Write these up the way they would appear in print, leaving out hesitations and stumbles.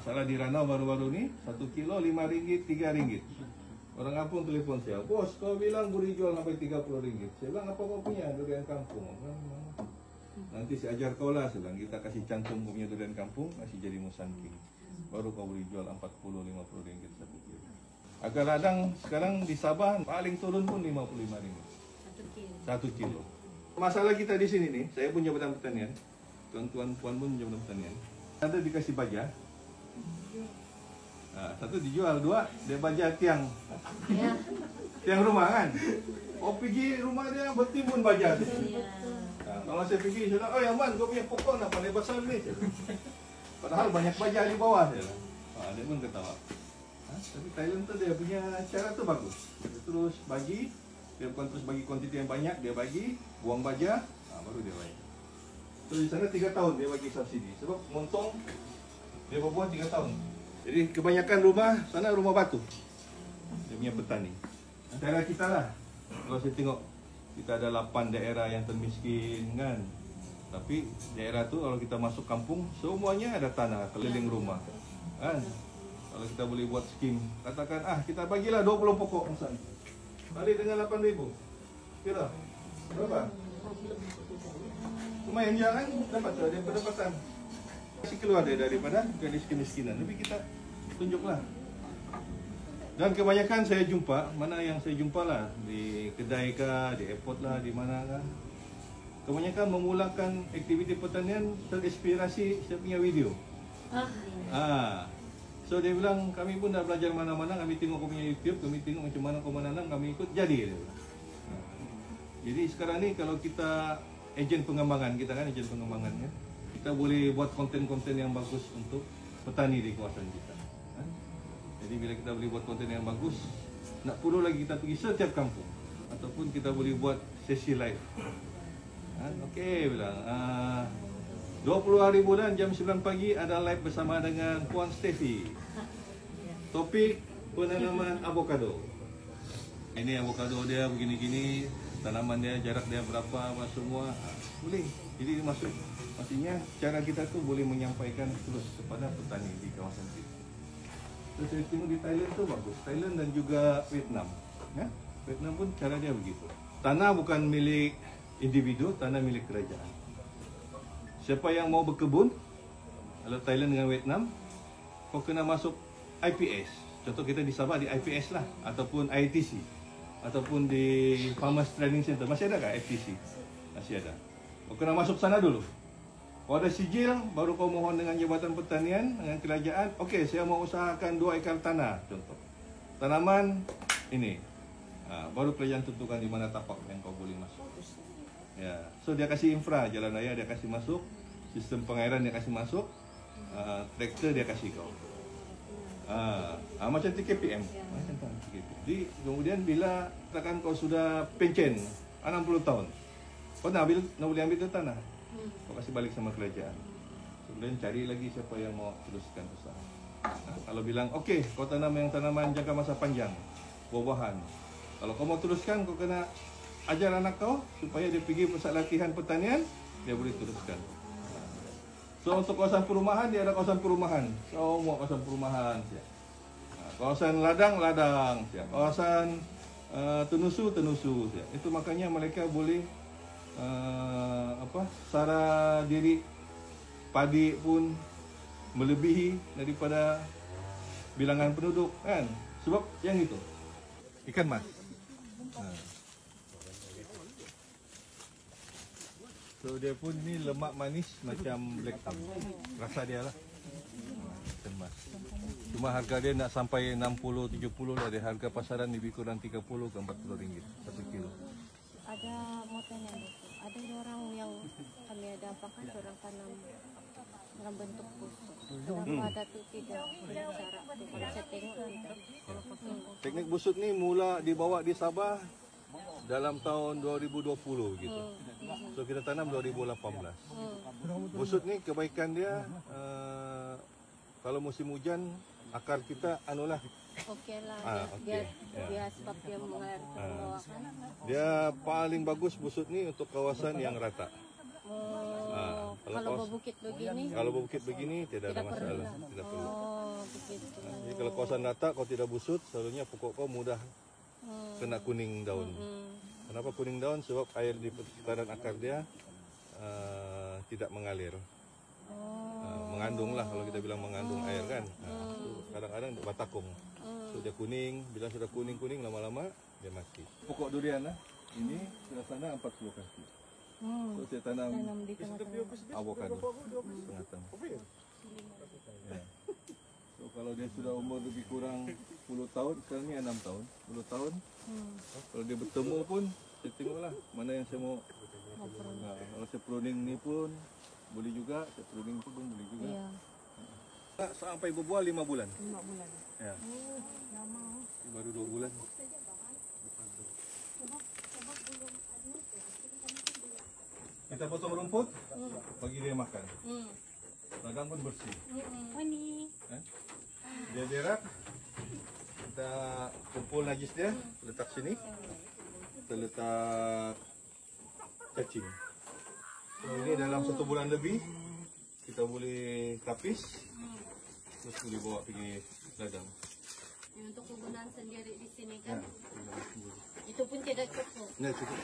Masalah di Ranau baru-baru ni 1 kilo RM5, RM3. Orang kampung telefon saya, bos kau bilang boleh jual sampai RM30. Saya bilang apa kau punya durian kampung? Nanti saya ajar kau lah, saya bilang kita kasih cantum kau punya durian kampung, masih jadi Musangking. Baru kau boleh jual RM40-50 1 kilo. Agar radang sekarang di Sabah paling turun pun RM55. 1 kilo. Masalah kita di sini nih, saya pun jabatan pertanian, tuan-tuan puan pun jabatan pertanian. Ada dikasih baja, satu dijual, dua dia baja tiang, tiang rumah kan. Oh pergi rumah dia bertimbun baja. Kalau saya pergi, saya bilang, oh Yaman, kau punya pokok nak pandai besar ni. Padahal banyak baja di bawah. Dia pun ketawa. Tapi Thailand tu dia punya cara tu bagus. Dia terus bagi. Dia bukan terus bagi kuantiti yang banyak, dia bagi, buang baja, baru dia bayar. So di sana 3 tahun dia bagi subsidi. Sebab montong dia berbuah 3 tahun. Jadi kebanyakan rumah sana rumah batu. Dia punya petani. Antara kita lah. Kalau saya tengok kita ada 8 daerah yang termiskin kan. Tapi daerah tu kalau kita masuk kampung semuanya ada tanah keliling rumah. Kan? Kalau kita boleh buat skim, katakan kita bagilah 20 pokok misalnya. Kali dengan 8,000. Kira berapa? Lumayan jangan dapat ada pendapatan. Masih keluar daripada garis kemiskinan. Tapi kita tunjuklah. Dan kebanyakan saya jumpa, mana yang saya jumpa lah di kedai kah, di airport lah, di mana kah. Kebanyakan memulakan aktiviti pertanian terinspirasi saya punya video. So dia bilang, kami pun dah belajar mana-mana, kami tengok kau punya YouTube, kami tengok macam mana kau menanam, kami ikut jadi. Jadi sekarang ni kalau kita ejen pengembangan, kita kan ejen pengembangan ya, kita boleh buat konten-konten yang bagus untuk petani di kawasan kita. Jadi bila kita boleh buat konten yang bagus, nak perlu lagi kita pergi setiap kampung, ataupun kita boleh buat sesi live. Okey bilang, 20 hari bulan jam 9 pagi ada live bersama dengan Puan Steffi. Topik penanaman avocado. Ini avocado dia begini-gini, tanaman dia, jarak dia berapa, apa semua. Boleh. Jadi maksudnya cara kita tu boleh menyampaikan terus kepada petani di kawasan kita. Terus saya tengok di Thailand tu bagus. Thailand dan juga Vietnam. Ya? Vietnam pun cara dia begitu. Tanah bukan milik individu, tanah milik kerajaan. Siapa yang mau berkebun, kalau Thailand dengan Vietnam, kau kena masuk IPS. Contoh kita di Sabah di IPS lah, ataupun ITC, ataupun di Farmers Training Center. Masih ada tak FTC? Masih ada. Kau kena masuk sana dulu. Kau ada sijil, baru kau mohon dengan Jabatan Pertanian, dengan kerajaan. Okey, saya mau usahakan 2 ekar tanah, contoh. Tanaman ini. Baru kerajaan tentukan di mana tapak yang kau boleh masuk. Ya, so dia kasih infra, jalan raya dia kasih masuk, sistem pengairan dia kasih masuk, traktor dia kasih kau. Macam TKPM. Macam TKPM. Jadi kemudian bila katakan kau sudah pencen 60 tahun, kau nak boleh ambil tu tanah, kau kasih balik sama kerajaan. Kemudian cari lagi siapa yang mau teruskan usaha. Kalau bilang okey, kau tanam yang tanaman jangka masa panjang, buah-buahan. Kalau kau mau teruskan, kau kena ajar anak kau supaya dia pergi pusat latihan pertanian, dia boleh teruskan. So untuk kawasan perumahan, dia ada kawasan perumahan. Semua kawasan perumahan siap. Kawasan ladang siap. Kawasan tenusu siap. Itu makanya mereka boleh sara diri padi pun melebihi daripada bilangan penduduk kan. Sebab yang itu ikan mas. So dia pun ni lemak manis macam black tongue. Rasa dia lah. Kemas. Cuma harga dia nak sampai 60-70 lah. Dia harga pasaran lebih kurang 30 ke 40 ringgit 1 kilo. Ada mau tanya dokter, ada orang yang kami ada apakan orang tanam dalam bentuk busuk. Ada tu tidak cara tu kalau saya tengok gitu. Teknik busuk ni mula dibawa di Sabah dalam tahun 2020 gitu. So kita tanam 2018. Busut ni kebaikan dia kalau musim hujan akar kita anulah. Okeylah. Dia sebab dia mengalir ke bawah kan. Dia paling bagus busut ni untuk kawasan yang rata. Kalau berbukit begini? Kalau berbukit begini tidak ada masalah, tidak perlu. kawasan rata, kau tidak busut, selalunya pokok kau mudah kena kuning daun. Kenapa kuning daun? Sebab air di pertukaran akar dia tidak mengalir. Mengandung lah, kalau kita bilang mengandung air kan. Kadang-kadang batakung. So dia kuning, bila sudah kuning-kuning lama-lama dia mati. Pokok durian lah, ini sudah tanam 40 kaki. So saya tanam di tengah-tengah. avocado setengah tahun. Ya. So kalau dia sudah umur lebih kurang 10 tahun, sekarang ni 6 tahun, 10 tahun. Kalau dia bertemu pun, saya tengoklah mana yang saya mau. Kalau saya pruning ni pun boleh juga, saya pruning tu pun boleh juga. Iya. Sampai berbuah 5 bulan. 5 bulan. Ya. Lama. Baru 2 bulan. Kita potong rumput, bagi dia makan. Ladang pun bersih. Ini. Dia derak, kita kumpul najis dia, letak sini. Kita letak cacing. So, ini dalam 1 bulan lebih, kita boleh tapis, terus boleh bawa pergi ladang. Untuk kegunaan sendiri di sini Ya, kan, itu pun tidak cukup. ini cukup.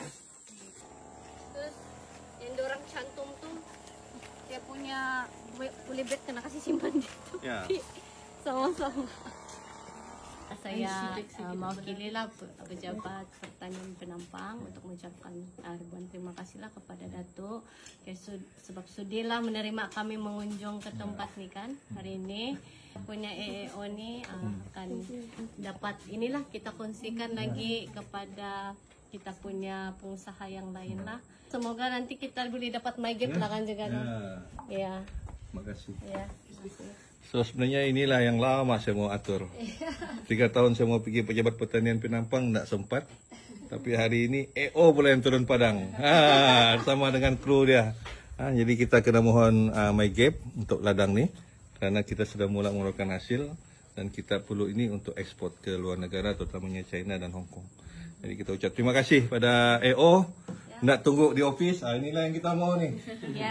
Terus yang dorang cantum tuh dia punya kulibet kena kasih simpan gitu. Ya. Sama-sama. Saya mewakililah pejabat pertanian Penampang untuk mengucapkan ribuan terima kasihlah kepada Datuk sebab sudilah menerima kami mengunjung ke tempat ni kan hari ini. Punya EEO ni akan dapat inilah kita kongsikan lagi kepada kita punya pengusaha yang lain lah. Semoga nanti kita boleh dapat my gap lah kan juga. Ya. Terima kasih. Ya. So sebenarnya inilah yang lama saya mau atur. 3 tahun saya mau pergi pejabat pertanian Penampang, tak sempat. Tapi hari ini EO pula yang turun padang. Sama dengan kru dia. Jadi kita kena mohon my gap untuk ladang ni. Karena kita sudah mula mengeluarkan hasil. Dan kita perlu ini untuk ekspor ke luar negara, terutamanya China dan Hong Kong. Jadi kita ucap terima kasih pada EO. Nak tunggu di ofis, inilah yang kita mau nih. Ya,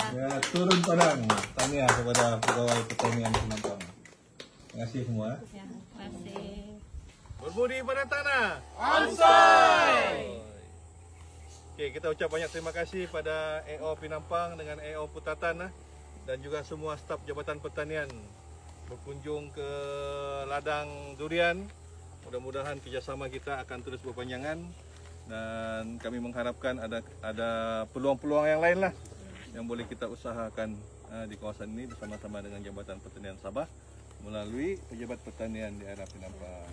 turun padang. Tanya kepada pegawai pertanian Penampang. Terima kasih semua. Ya, terima kasih. Berbudi pada tanah. Onsoi. Oke, kita ucap banyak terima kasih pada EO Penampang dengan EO Putatan dan juga semua staf Jabatan Pertanian berkunjung ke ladang durian. Mudah-mudahan kerjasama kita akan terus berpanjangan. Dan kami mengharapkan ada peluang-peluang yang lain lah yang boleh kita usahakan di kawasan ini bersama-sama dengan Jabatan Pertanian Sabah melalui Pejabat Pertanian di daerah Penampang.